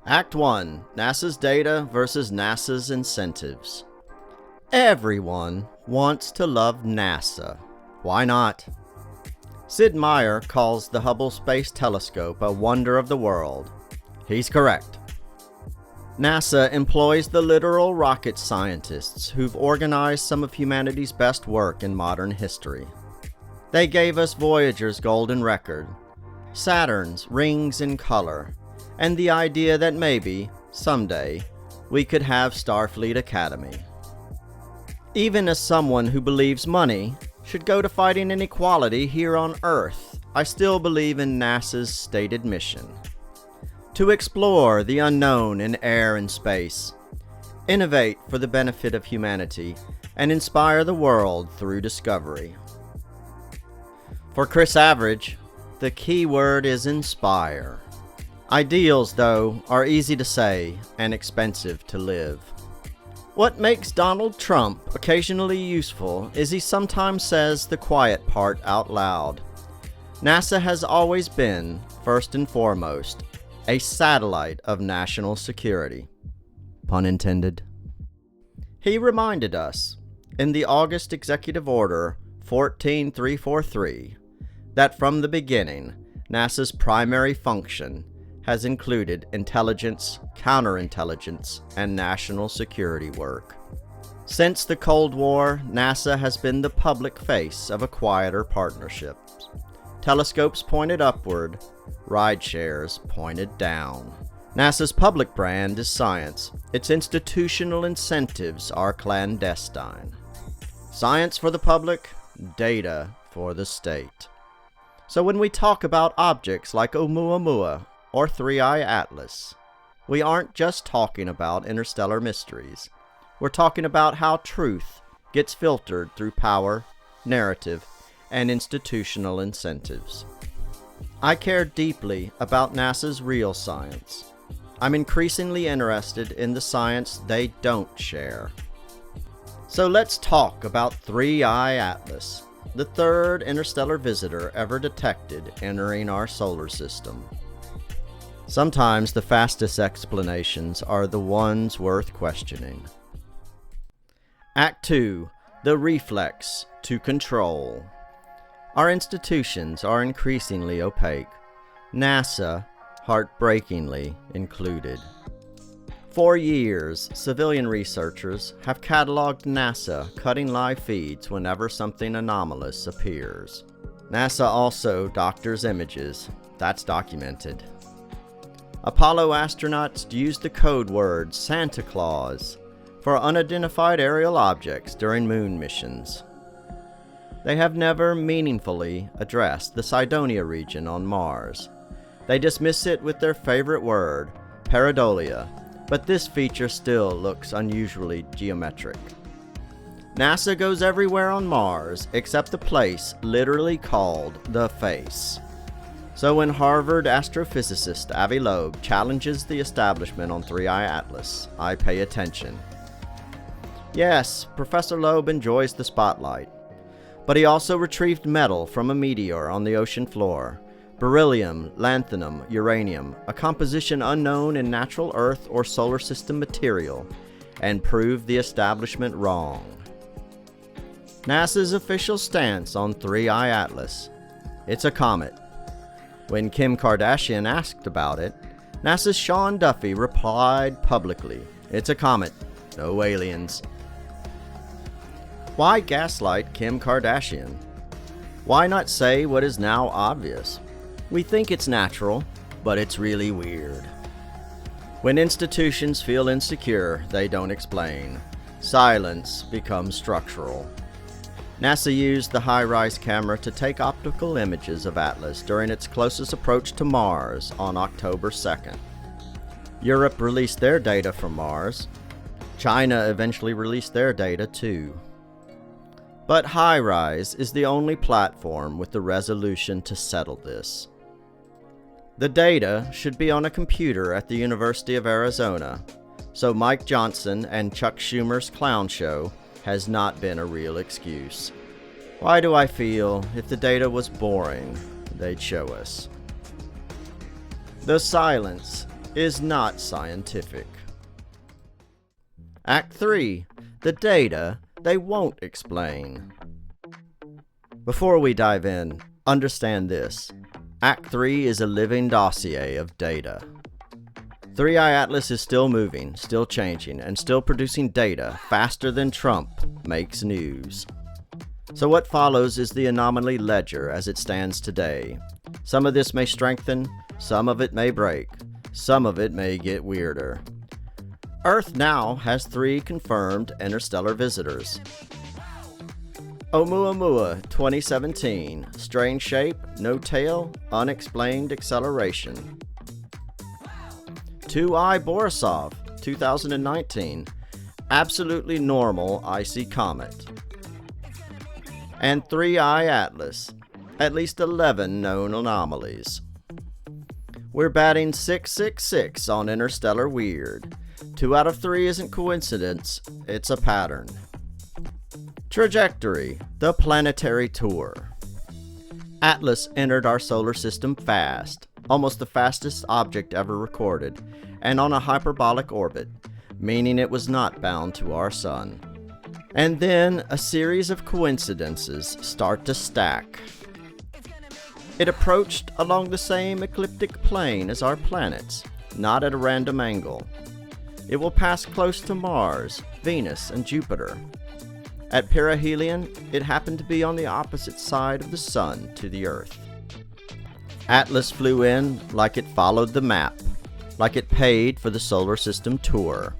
Act 1. NASA's data versus NASA's incentives. Everyone wants to love NASA. Why not? Sid Meier calls the Hubble Space Telescope a wonder of the world. He's correct. NASA employs the literal rocket scientists who've organized some of humanity's best work in modern history. They gave us Voyager's golden record, Saturn's rings in color, and the idea that maybe, someday, we could have Starfleet Academy. Even as someone who believes money should go to fighting inequality here on Earth, I still believe in NASA's stated mission: to explore the unknown in air and space, innovate for the benefit of humanity, and inspire the world through discovery. For Chris Average, the key word is inspire. Ideals, though, are easy to say and expensive to live. What makes Donald Trump occasionally useful is he sometimes says the quiet part out loud. NASA has always been, first and foremost, a satellite of national security. Pun intended. He reminded us, in the August Executive Order 14343, that from the beginning, NASA's primary function has included intelligence, counterintelligence, and national security work. Since the Cold War, NASA has been the public face of a quieter partnership. Telescopes pointed upward, ride shares pointed down. NASA's public brand is science. Its institutional incentives are clandestine. Science for the public, data for the state. So when we talk about objects like Oumuamua or 3i ATLAS, we aren't just talking about interstellar mysteries. We're talking about how truth gets filtered through power, narrative, and institutional incentives. I care deeply about NASA's real science. I'm increasingly interested in the science they don't share. So let's talk about 3i ATLAS, the third interstellar visitor ever detected entering our solar system. Sometimes the fastest explanations are the ones worth questioning. Act 2. The Reflex to Control. Our institutions are increasingly opaque, NASA heartbreakingly included. For years, civilian researchers have cataloged NASA cutting live feeds whenever something anomalous appears. NASA also doctors images. That's documented. Apollo astronauts used the code word Santa Claus for unidentified aerial objects during moon missions. They have never meaningfully addressed the Cydonia region on Mars. They dismiss it with their favorite word, pareidolia, but this feature still looks unusually geometric. NASA goes everywhere on Mars except the place literally called the Face. So when Harvard astrophysicist Avi Loeb challenges the establishment on 3i ATLAS, I pay attention. Yes, Professor Loeb enjoys the spotlight, but he also retrieved metal from a meteor on the ocean floor, beryllium, lanthanum, uranium, a composition unknown in natural Earth or solar system material, and proved the establishment wrong. NASA's official stance on 3i ATLAS: it's a comet. When Kim Kardashian asked about it, NASA's Sean Duffy replied publicly, it's a comet, no aliens. Why gaslight Kim Kardashian? Why not say what is now obvious? We think it's natural, but it's really weird. When institutions feel insecure, they don't explain. Silence becomes structural. NASA used the HiRISE camera to take optical images of Atlas during its closest approach to Mars on October 2nd. Europe released their data from Mars. China eventually released their data too. But HiRISE is the only platform with the resolution to settle this. The data should be on a computer at the University of Arizona, so Mike Johnson and Chuck Schumer's clown show has not been a real excuse. Why do I feel if the data was boring, they'd show us? The silence is not scientific. Act 3. The data they won't explain. Before we dive in, understand this. Act 3 is a living dossier of data. 3i Atlas is still moving, still changing, and still producing data faster than Trump makes news. So what follows is the Anomaly ledger as it stands today. Some of this may strengthen, some of it may break, some of it may get weirder. Earth now has 3 confirmed interstellar visitors. Oumuamua 2017, strange shape, no tail, unexplained acceleration. 2i Borisov 2019, absolutely normal icy comet. And 3i Atlas, at least 11 known anomalies. We're batting 666 on Interstellar Weird. 2 out of 3 isn't coincidence, it's a pattern. Trajectory, the Planetary tour. Atlas entered our solar system fast, almost the fastest object ever recorded, and on a hyperbolic orbit, meaning it was not bound to our sun. And then a series of coincidences start to stack. It approached along the same ecliptic plane as our planets, not at a random angle. It will pass close to Mars, Venus, and Jupiter. At perihelion, it happened to be on the opposite side of the Sun to the Earth. Atlas flew in like it followed the map, like it paid for the solar system tour.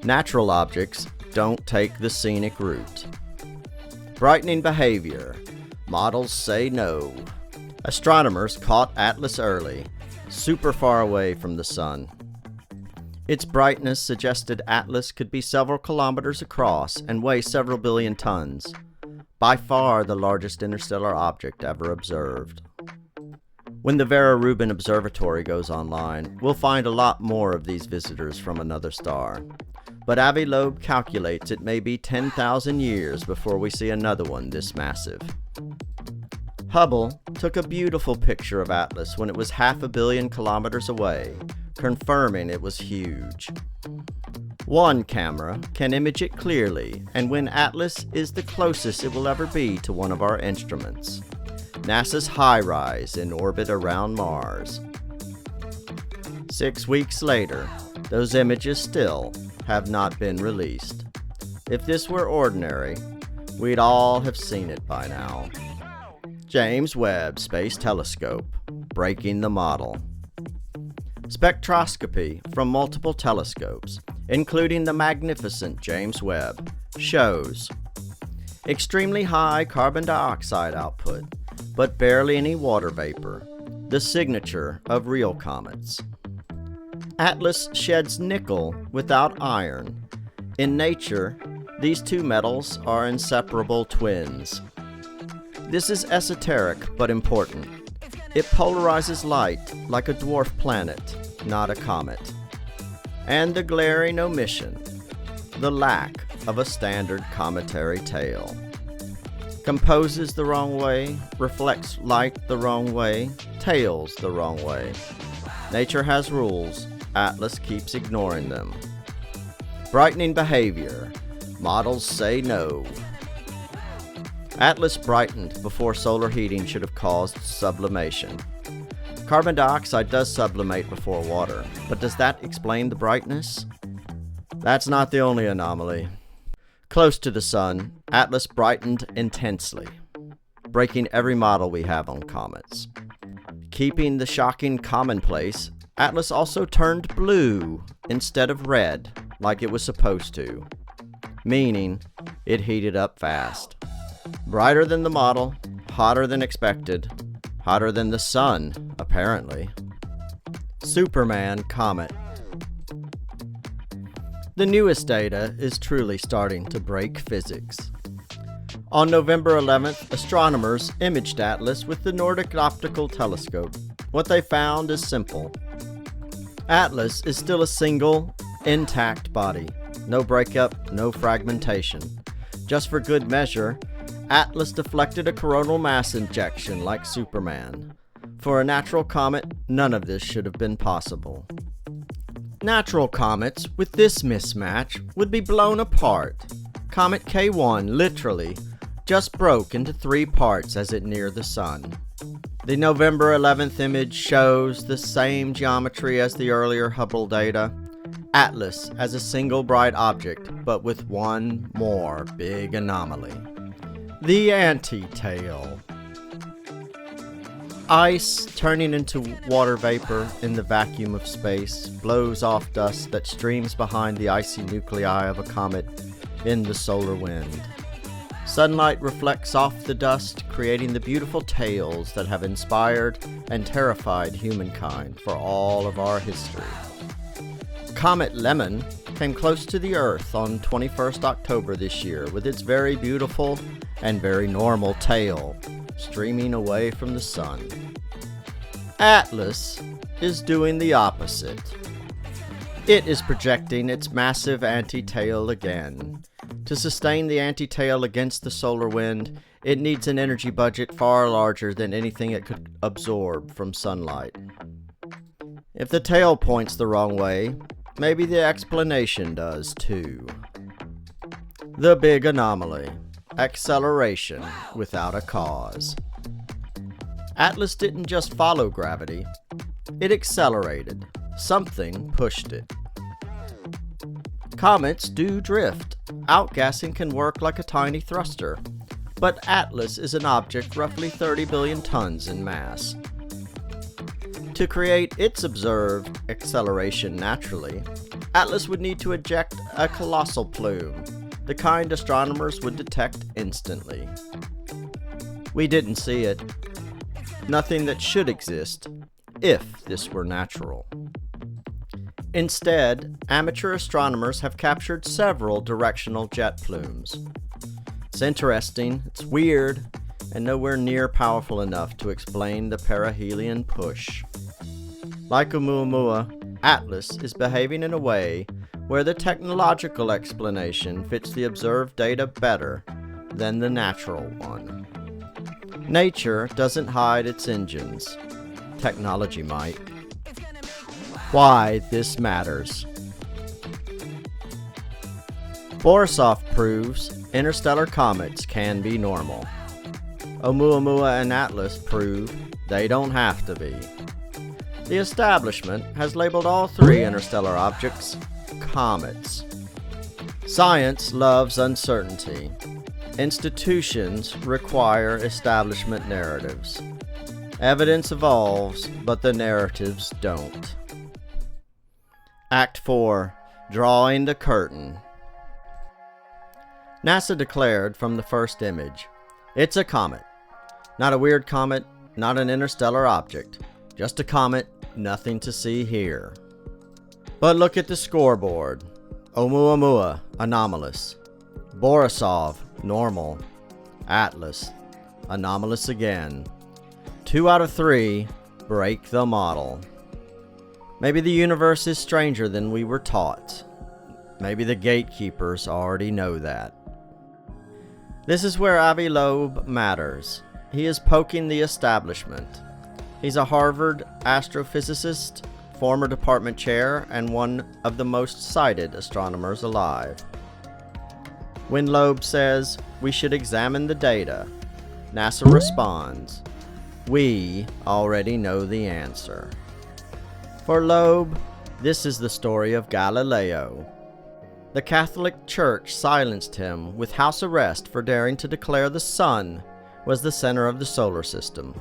Natural objects don't take the scenic route. Brightening behavior. Models say no. Astronomers caught Atlas early, super far away from the Sun. Its brightness suggested Atlas could be several kilometers across and weigh several billion tons. By far the largest interstellar object ever observed. When the Vera Rubin Observatory goes online, we'll find a lot more of these visitors from another star. But Avi Loeb calculates it may be 10,000 years before we see another one this massive. Hubble took a beautiful picture of Atlas when it was 500 million kilometers away, confirming it was huge. One camera can image it clearly, and when Atlas is the closest it will ever be to one of our instruments. NASA's HiRISE in orbit around Mars. 6 weeks later, those images still have not been released. If this were ordinary, we'd all have seen it by now. James Webb Space Telescope, breaking the model. Spectroscopy from multiple telescopes, including the magnificent James Webb, shows extremely high carbon dioxide output, but barely any water vapor, the signature of real comets. Atlas sheds nickel without iron. In nature, these two metals are inseparable twins. This is esoteric but important. It polarizes light like a dwarf planet, not a comet. And the glaring omission, the lack of a standard cometary tail. Composes the wrong way, reflects light the wrong way, tails the wrong way. Nature has rules, Atlas keeps ignoring them. Brightening behavior, models say no. Atlas brightened before solar heating should have caused sublimation. Carbon dioxide does sublimate before water, but does that explain the brightness? That's not the only anomaly. Close to the Sun, Atlas brightened intensely, breaking every model we have on comets. Keeping the shocking commonplace, Atlas also turned blue instead of red, like it was supposed to, meaning it heated up fast. Brighter than the model, hotter than expected, hotter than the Sun, apparently. Superman Comet. The newest data is truly starting to break physics. On November 11th, astronomers imaged Atlas with the Nordic Optical Telescope. What they found is simple. Atlas is still a single, intact body. No breakup, no fragmentation. Just for good measure, Atlas deflected a coronal mass injection like Superman. For a natural comet, none of this should have been possible. Natural comets with this mismatch would be blown apart. Comet K1 literally just broke into 3 parts as it neared the Sun. The November 11th image shows the same geometry as the earlier Hubble data. ATLAS as a single bright object, but with one more big anomaly. The anti-tail. Ice, turning into water vapor in the vacuum of space, blows off dust that streams behind the icy nuclei of a comet in the solar wind. Sunlight reflects off the dust, creating the beautiful tails that have inspired and terrified humankind for all of our history. Comet Lemon came close to the Earth on 21st October this year with its very beautiful and very normal tail streaming away from the Sun. ATLAS is doing the opposite. It is projecting its massive anti-tail again. To sustain the anti-tail against the solar wind, it needs an energy budget far larger than anything it could absorb from sunlight. If the tail points the wrong way, maybe the explanation does too. The big anomaly. Acceleration without a cause. ATLAS didn't just follow gravity, it accelerated. Something pushed it. Comets do drift. Outgassing can work like a tiny thruster, but ATLAS is an object roughly 30 billion tons in mass. To create its observed acceleration naturally, ATLAS would need to eject a colossal plume, the kind astronomers would detect instantly. We didn't see it. Nothing that should exist, if this were natural. Instead, amateur astronomers have captured several directional jet plumes. It's interesting, it's weird, and nowhere near powerful enough to explain the perihelion push. Like Oumuamua, ATLAS is behaving in a way where the technological explanation fits the observed data better than the natural one. Nature doesn't hide its engines. Technology might. Why this matters. Borisov proves interstellar comets can be normal. Oumuamua and ATLAS prove they don't have to be. The establishment has labeled all 3 interstellar objects comets. Science loves uncertainty. Institutions require establishment narratives. Evidence evolves, but the narratives don't. Act 4. Drawing the curtain. NASA declared from the first image, it's a comet. Not a weird comet, not an interstellar object. Just a comet, nothing to see here. But look at the scoreboard. Oumuamua, anomalous. Borisov, normal. ATLAS, anomalous again. 2 out of 3 break the model. Maybe the universe is stranger than we were taught. Maybe the gatekeepers already know that. This is where Avi Loeb matters. He is poking the establishment. He's a Harvard astrophysicist, former department chair, and one of the most cited astronomers alive. When Loeb says, we should examine the data, NASA responds, we already know the answer. For Loeb, this is the story of Galileo. The Catholic Church silenced him with house arrest for daring to declare the sun was the center of the solar system.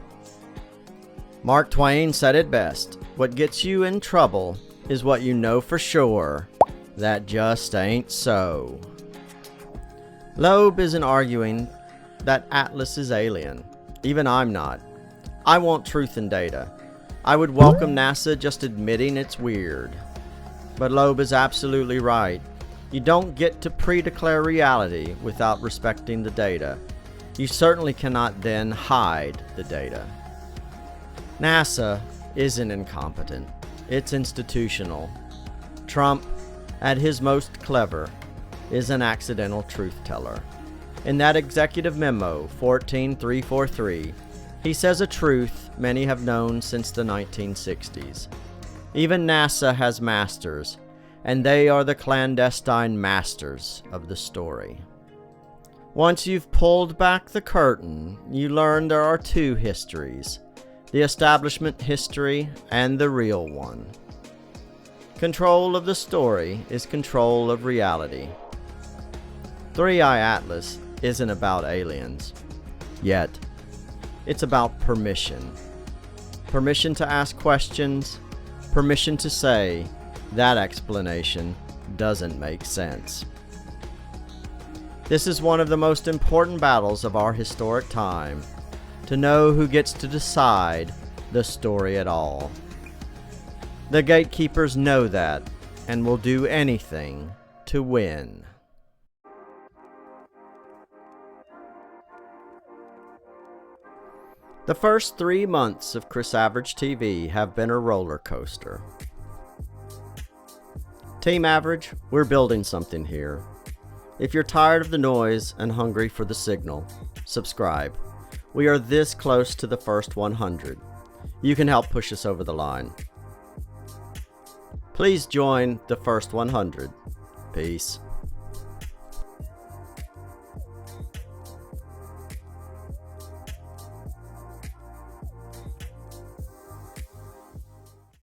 Mark Twain said it best, what gets you in trouble is what you know for sure. That just ain't so. Loeb isn't arguing that ATLAS is alien. Even I'm not. I want truth in data. I would welcome NASA just admitting it's weird. But Loeb is absolutely right. You don't get to pre-declare reality without respecting the data. You certainly cannot then hide the data. NASA isn't incompetent. It's institutional. Trump, at his most clever, is an accidental truth teller. In that executive memo, 14343, he says a truth many have known since the 1960s. Even NASA has masters, and they are the clandestine masters of the story. Once you've pulled back the curtain, you learn there are two histories, the establishment history and the real one. Control of the story is control of reality. 3i Atlas isn't about aliens. Yet. It's about permission. Permission to ask questions. Permission to say, that explanation doesn't make sense. This is one of the most important battles of our historic time, to know who gets to decide the story at all. The gatekeepers know that, and will do anything to win. The first 3 months of Chris Average TV have been a roller coaster. Team Average, we're building something here. If you're tired of the noise and hungry for the signal, subscribe. We are this close to the first 100. You can help push us over the line. Please join the first 100. Peace.